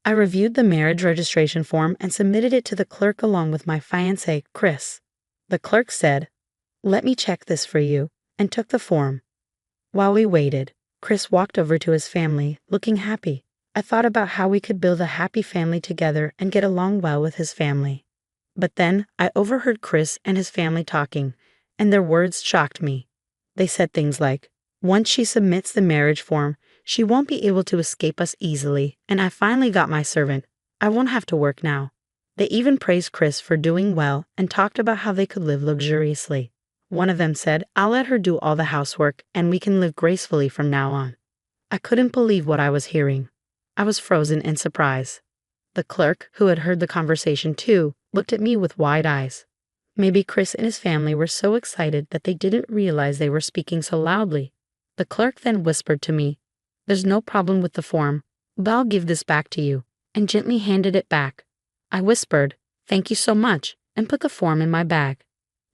I reviewed the marriage registration form and submitted it to the clerk along with my fiancé, Chris. The clerk said, "Let me check this for you," and took the form. While we waited, Chris walked over to his family, looking happy. I thought about how we could build a happy family together and get along well with his family. But then I overheard Chris and his family talking, and their words shocked me. They said things like, "Once she submits the marriage form, she won't be able to escape us easily, and I finally got my servant. I won't have to work now." They even praised Chris for doing well and talked about how they could live luxuriously. One of them said, "I'll let her do all the housework and we can live gracefully from now on." I couldn't believe what I was hearing. I was frozen in surprise. The clerk, who had heard the conversation too, looked at me with wide eyes. Maybe Chris and his family were so excited that they didn't realize they were speaking so loudly. The clerk then whispered to me, "There's no problem with the form, but I'll give this back to you," and gently handed it back. I whispered, "Thank you so much," and put the form in my bag.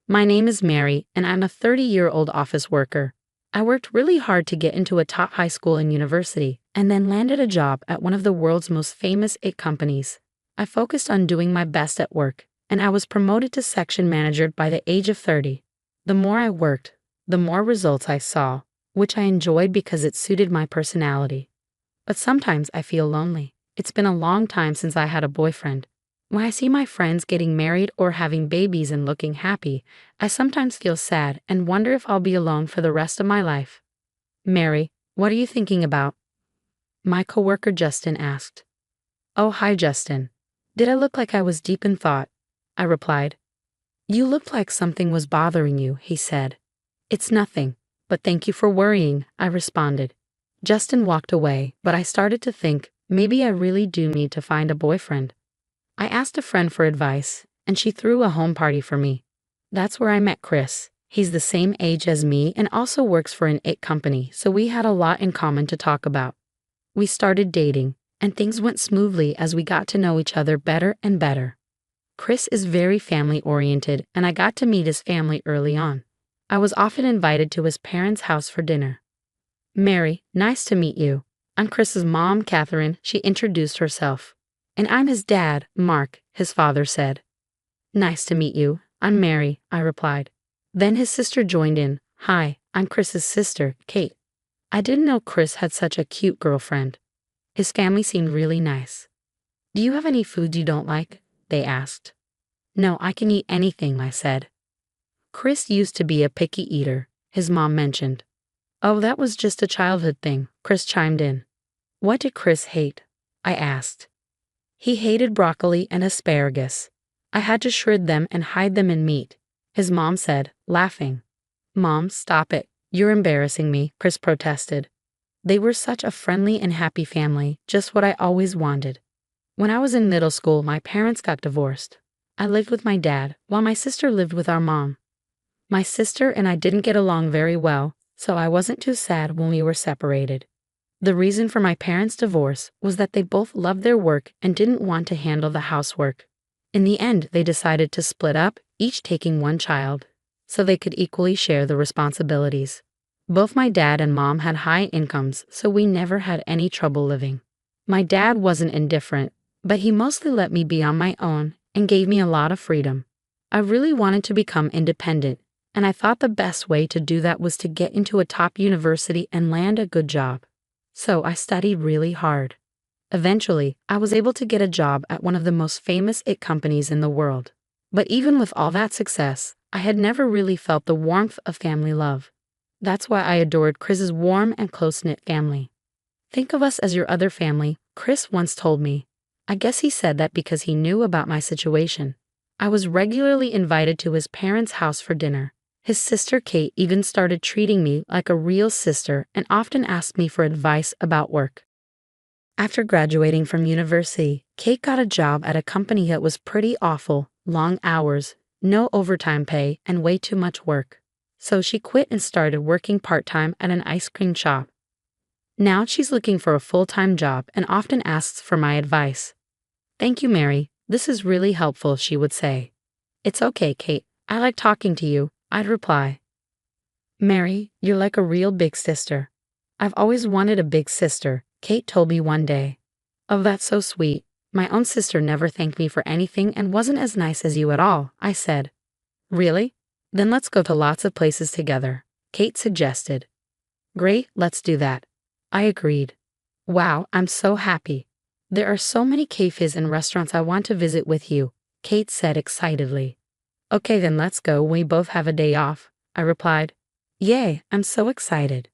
My name is Mary, and I'm a 30-year-old office worker. I worked really hard to get into a top high school and university, and then landed a job at one of the world's most famous IT companies. I focused on doing my best at work, and I was promoted to section manager by the age of 30. The more I worked, the more results I saw, which I enjoyed because it suited my personality. But sometimes I feel lonely. It's been a long time since I had a boyfriend. When I see my friends getting married or having babies and looking happy, I sometimes feel sad and wonder if I'll be alone for the rest of my life. "Mary, what are you thinking about?" my coworker Justin asked. "Oh, hi Justin. Did I look like I was deep in thought?" I replied. "You looked like something was bothering you," he said. "It's nothing, but thank you for worrying," I responded. Justin walked away, but I started to think, maybe I really do need to find a boyfriend. I asked a friend for advice, and she threw a home party for me. That's where I met Chris. He's the same age as me and also works for an IT company, so we had a lot in common to talk about. We started dating, and things went smoothly as we got to know each other better and better. Chris is very family-oriented, and I got to meet his family early on. I was often invited to his parents' house for dinner. "Mary, nice to meet you. I'm Chris's mom, Catherine," she introduced herself. "And I'm his dad, Mark," his father said. "Nice to meet you. I'm Mary," I replied. Then his sister joined in. "Hi, I'm Chris's sister, Kate." I didn't know Chris had such a cute girlfriend. His family seemed really nice. "Do you have any foods you don't like?" they asked. "No, I can eat anything," I said. "Chris used to be a picky eater," his mom mentioned. "Oh, that was just a childhood thing," Chris chimed in. "What did Chris hate?" I asked. "He hated broccoli and asparagus. I had to shred them and hide them in meat," his mom said, laughing. "Mom, stop it. You're embarrassing me," Chris protested. They were such a friendly and happy family, just what I always wanted. When I was in middle school, my parents got divorced. I lived with my dad, while my sister lived with our mom. My sister and I didn't get along very well, so I wasn't too sad when we were separated. The reason for my parents' divorce was that they both loved their work and didn't want to handle the housework. In the end, they decided to split up, each taking one child, so they could equally share the responsibilities. Both my dad and mom had high incomes, so we never had any trouble living. My dad wasn't indifferent, but he mostly let me be on my own and gave me a lot of freedom. I really wanted to become independent, and I thought the best way to do that was to get into a top university and land a good job. So I studied really hard. Eventually, I was able to get a job at one of the most famous IT companies in the world. But even with all that success, I had never really felt the warmth of family love. That's why I adored Chris's warm and close-knit family. "Think of us as your other family," Chris once told me. I guess he said that because he knew about my situation. I was regularly invited to his parents' house for dinner. His sister Kate even started treating me like a real sister and often asked me for advice about work. After graduating from university, Kate got a job at a company that was pretty awful, long hours, no overtime pay, and way too much work. So she quit and started working part-time at an ice cream shop. Now she's looking for a full-time job and often asks for my advice. "Thank you, Mary. This is really helpful," she would say. "It's okay, Kate. I like talking to you," I'd reply. "Mary, you're like a real big sister." "I've always wanted a big sister," Kate told me one day. Oh, that's so sweet. My own sister never thanked me for anything and wasn't as nice as you at all, I said. Really? Then let's go to lots of places together, Kate suggested. Great, let's do that. I agreed. Wow, I'm so happy. There are so many cafes and restaurants I want to visit with you, Kate said excitedly. Okay, then let's go. We both have a day off, I replied. Yay, I'm so excited.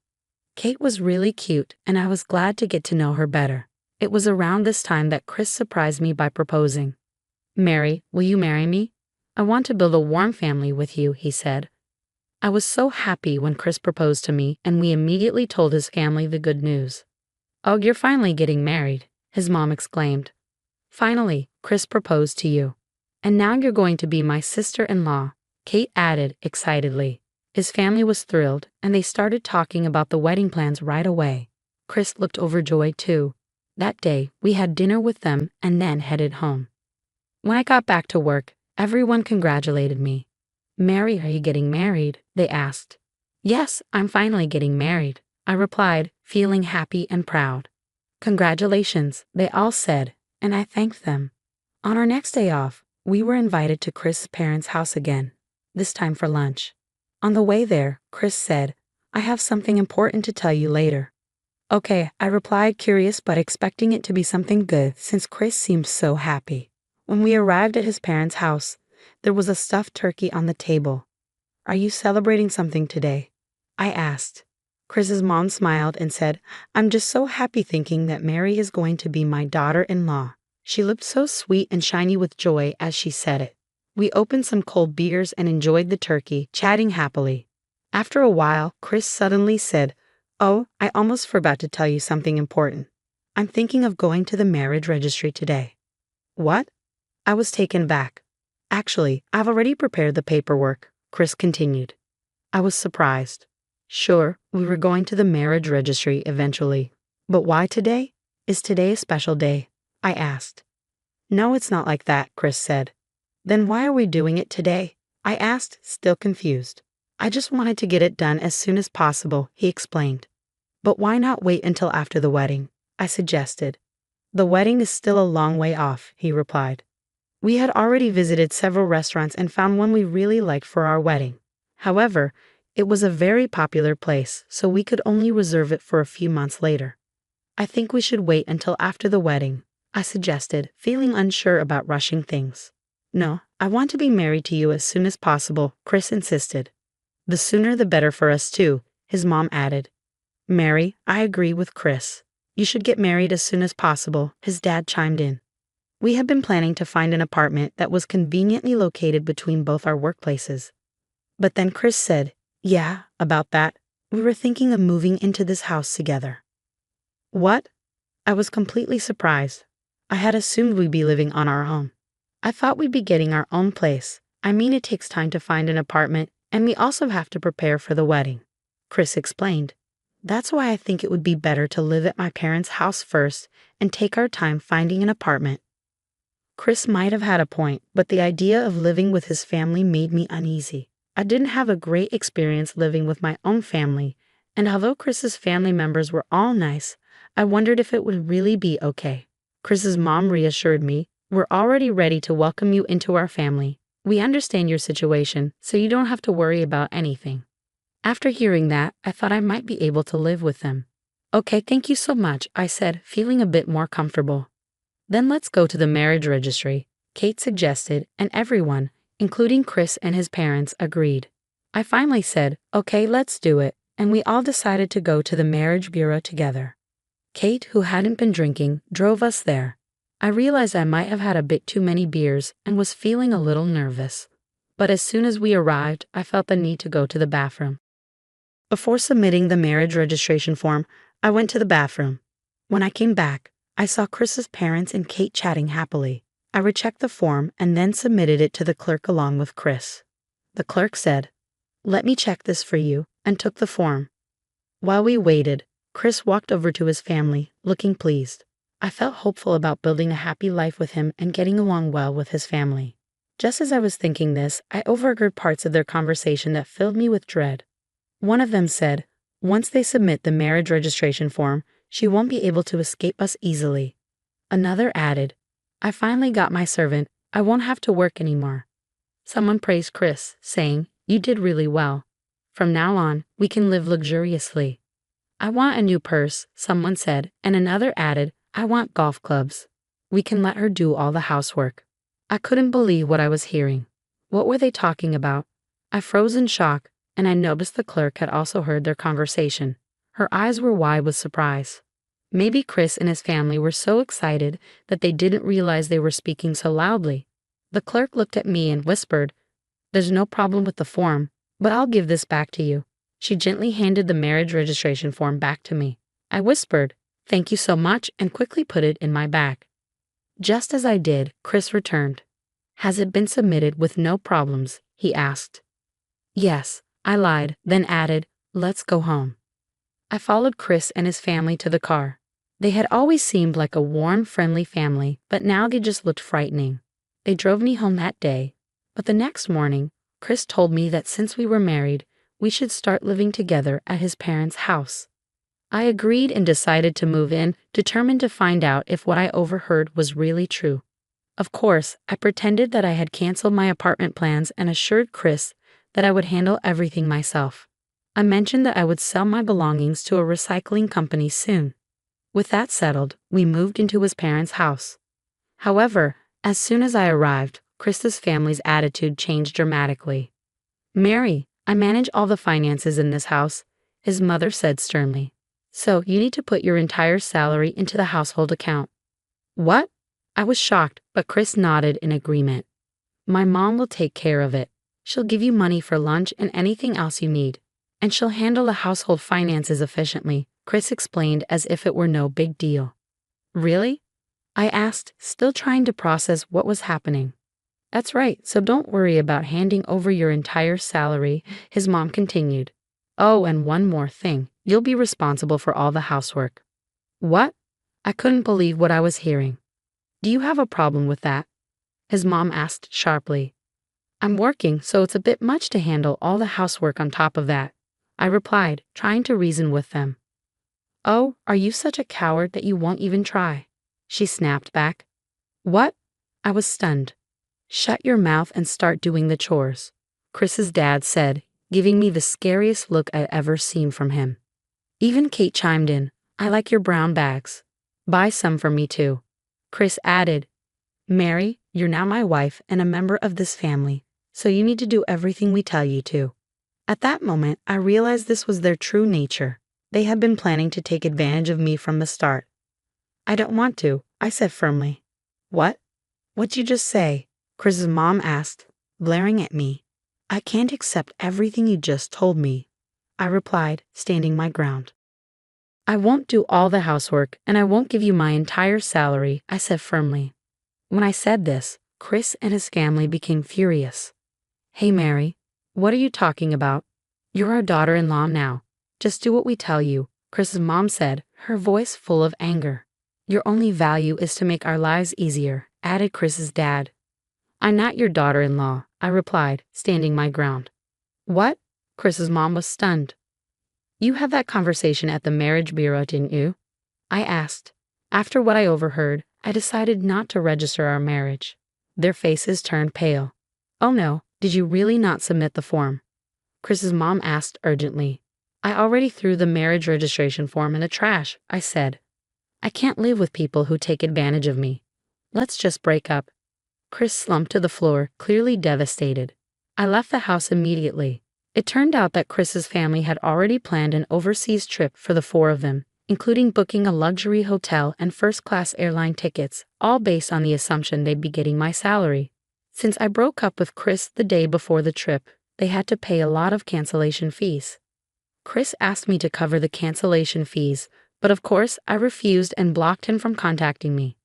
Kate was really cute, and I was glad to get to know her better. It was around this time that Chris surprised me by proposing. Mary, will you marry me? I want to build a warm family with you, he said. I was so happy when Chris proposed to me, and we immediately told his family the good news. Oh, you're finally getting married, his mom exclaimed. Finally, Chris proposed to you. And now you're going to be my sister-in-law, Kate added excitedly. His family was thrilled, and they started talking about the wedding plans right away. Chris looked overjoyed too. That day, we had dinner with them and then headed home. When I got back to work, everyone congratulated me. Mary, are you getting married? They asked. Yes, I'm finally getting married, I replied, feeling happy and proud. Congratulations, they all said, and I thanked them. On our next day off, we were invited to Chris' parents' house again, this time for lunch. On the way there, Chris said, I have something important to tell you later. Okay, I replied, curious but expecting it to be something good since Chris seemed so happy. When we arrived at his parents' house, there was a stuffed turkey on the table. Are you celebrating something today? I asked. Chris's mom smiled and said, I'm just so happy thinking that Mary is going to be my daughter-in-law. She looked so sweet and shiny with joy as she said it. We opened some cold beers and enjoyed the turkey, chatting happily. After a while, Chris suddenly said, Oh, I almost forgot to tell you something important. I'm thinking of going to the marriage registry today. What? I was taken back. Actually, I've already prepared the paperwork, Chris continued. I was surprised. Sure, we were going to the marriage registry eventually. But why today? Is today a special day? I asked. No, it's not like that, Chris said. Then why are we doing it today? I asked, still confused. I just wanted to get it done as soon as possible, he explained. But why not wait until after the wedding? I suggested. The wedding is still a long way off, he replied. We had already visited several restaurants and found one we really liked for our wedding. However, it was a very popular place, so we could only reserve it for a few months later. I think we should wait until after the wedding, I suggested, feeling unsure about rushing things. No, I want to be married to you as soon as possible, Chris insisted. The sooner the better for us too, his mom added. Mary, I agree with Chris. You should get married as soon as possible, his dad chimed in. We had been planning to find an apartment that was conveniently located between both our workplaces. But then Chris said, yeah, about that. We were thinking of moving into this house together. What? I was completely surprised. I had assumed we'd be living on our own. I thought we'd be getting our own place. I mean, it takes time to find an apartment, and we also have to prepare for the wedding, Chris explained. That's why I think it would be better to live at my parents' house first and take our time finding an apartment. Chris might have had a point, but the idea of living with his family made me uneasy. I didn't have a great experience living with my own family, and although Chris's family members were all nice, I wondered if it would really be okay. Chris's mom reassured me, we're already ready to welcome you into our family. We understand your situation, so you don't have to worry about anything. After hearing that, I thought I might be able to live with them. Okay, thank you so much, I said, feeling a bit more comfortable. Then let's go to the marriage registry, Kate suggested, and everyone, including Chris and his parents, agreed. I finally said, okay, let's do it, and we all decided to go to the marriage bureau together. Kate, who hadn't been drinking, drove us there. I realized I might have had a bit too many beers and was feeling a little nervous. But as soon as we arrived, I felt the need to go to the bathroom. Before submitting the marriage registration form, I went to the bathroom. When I came back, I saw Chris's parents and Kate chatting happily. I rechecked the form and then submitted it to the clerk along with Chris. The clerk said, "Let me check this for you," and took the form. While we waited, Chris walked over to his family, looking pleased. I felt hopeful about building a happy life with him and getting along well with his family. Just as I was thinking this, I overheard parts of their conversation that filled me with dread. One of them said, once they submit the marriage registration form, she won't be able to escape us easily. Another added, I finally got my servant. I won't have to work anymore. Someone praised Chris, saying, you did really well. From now on, we can live luxuriously. I want a new purse, someone said, and another added, I want golf clubs. We can let her do all the housework. I couldn't believe what I was hearing. What were they talking about? I froze in shock, and I noticed the clerk had also heard their conversation. Her eyes were wide with surprise. Maybe Chris and his family were so excited that they didn't realize they were speaking so loudly. The clerk looked at me and whispered, there's no problem with the form, but I'll give this back to you. She gently handed the marriage registration form back to me. I whispered, thank you so much, and quickly put it in my bag. Just as I did, Chris returned. Has it been submitted with no problems? He asked. Yes, I lied, then added, let's go home. I followed Chris and his family to the car. They had always seemed like a warm, friendly family, but now they just looked frightening. They drove me home that day, but the next morning, Chris told me that since we were married, we should start living together at his parents' house. I agreed and decided to move in, determined to find out if what I overheard was really true. Of course, I pretended that I had canceled my apartment plans and assured Chris that I would handle everything myself. I mentioned that I would sell my belongings to a recycling company soon. With that settled, we moved into his parents' house. However, as soon as I arrived, Chris's family's attitude changed dramatically. Mary, I manage all the finances in this house, his mother said sternly. So you need to put your entire salary into the household account. What? I was shocked, but Chris nodded in agreement. My mom will take care of it. She'll give you money for lunch and anything else you need. And she'll handle the household finances efficiently, Chris explained as if it were no big deal. Really? I asked, still trying to process what was happening. That's right, so don't worry about handing over your entire salary, his mom continued. Oh, and one more thing, you'll be responsible for all the housework. What? I couldn't believe what I was hearing. Do you have a problem with that? His mom asked sharply. I'm working, so it's a bit much to handle all the housework on top of that, I replied, trying to reason with them. Oh, are you such a coward that you won't even try? She snapped back. What? I was stunned. Shut your mouth and start doing the chores, Chris's dad said, giving me the scariest look I'd ever seen from him. Even Kate chimed in, I like your brown bags. Buy some for me too. Chris added, Mary, you're now my wife and a member of this family, so you need to do everything we tell you to. At that moment, I realized this was their true nature. They had been planning to take advantage of me from the start. I don't want to, I said firmly. What? What'd you just say? Chris's mom asked, glaring at me. I can't accept everything you just told me, I replied, standing my ground. I won't do all the housework, and I won't give you my entire salary, I said firmly. When I said this, Chris and his family became furious. Hey Mary, what are you talking about? You're our daughter-in-law now. Just do what we tell you, Chris's mom said, her voice full of anger. Your only value is to make our lives easier, added Chris's dad. I'm not your daughter-in-law, I replied, standing my ground. What? Chris's mom was stunned. You had that conversation at the marriage bureau, didn't you? I asked. After what I overheard, I decided not to register our marriage. Their faces turned pale. Oh no, did you really not submit the form? Chris's mom asked urgently. I already threw the marriage registration form in the trash, I said. I can't live with people who take advantage of me. Let's just break up. Chris slumped to the floor, clearly devastated. I left the house immediately. It turned out that Chris's family had already planned an overseas trip for the four of them, including booking a luxury hotel and first-class airline tickets, all based on the assumption they'd be getting my salary. Since I broke up with Chris the day before the trip, they had to pay a lot of cancellation fees. Chris asked me to cover the cancellation fees, but of course I refused and blocked him from contacting me.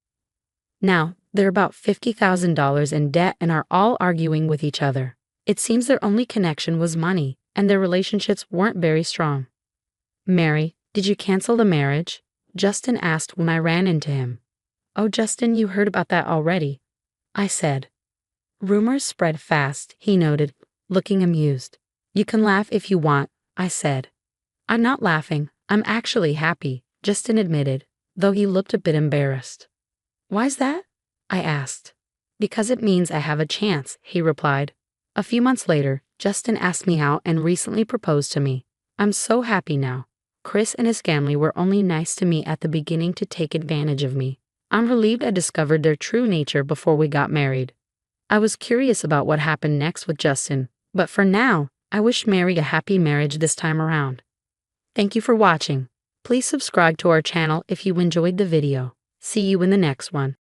Now, they're about $50,000 in debt and are all arguing with each other. It seems their only connection was money, and their relationships weren't very strong. Mary, did you cancel the marriage? Justin asked when I ran into him. Oh, Justin, you heard about that already, I said. Rumors spread fast, he noted, looking amused. You can laugh if you want, I said. I'm not laughing, I'm actually happy, Justin admitted, though he looked a bit embarrassed. Why's that? I asked. Because it means I have a chance, he replied. A few months later, Justin asked me out and recently proposed to me. I'm so happy now. Chris and his family were only nice to me at the beginning to take advantage of me. I'm relieved I discovered their true nature before we got married. I was curious about what happened next with Justin, but for now, I wish Mary a happy marriage this time around. Thank you for watching. Please subscribe to our channel if you enjoyed the video. See you in the next one.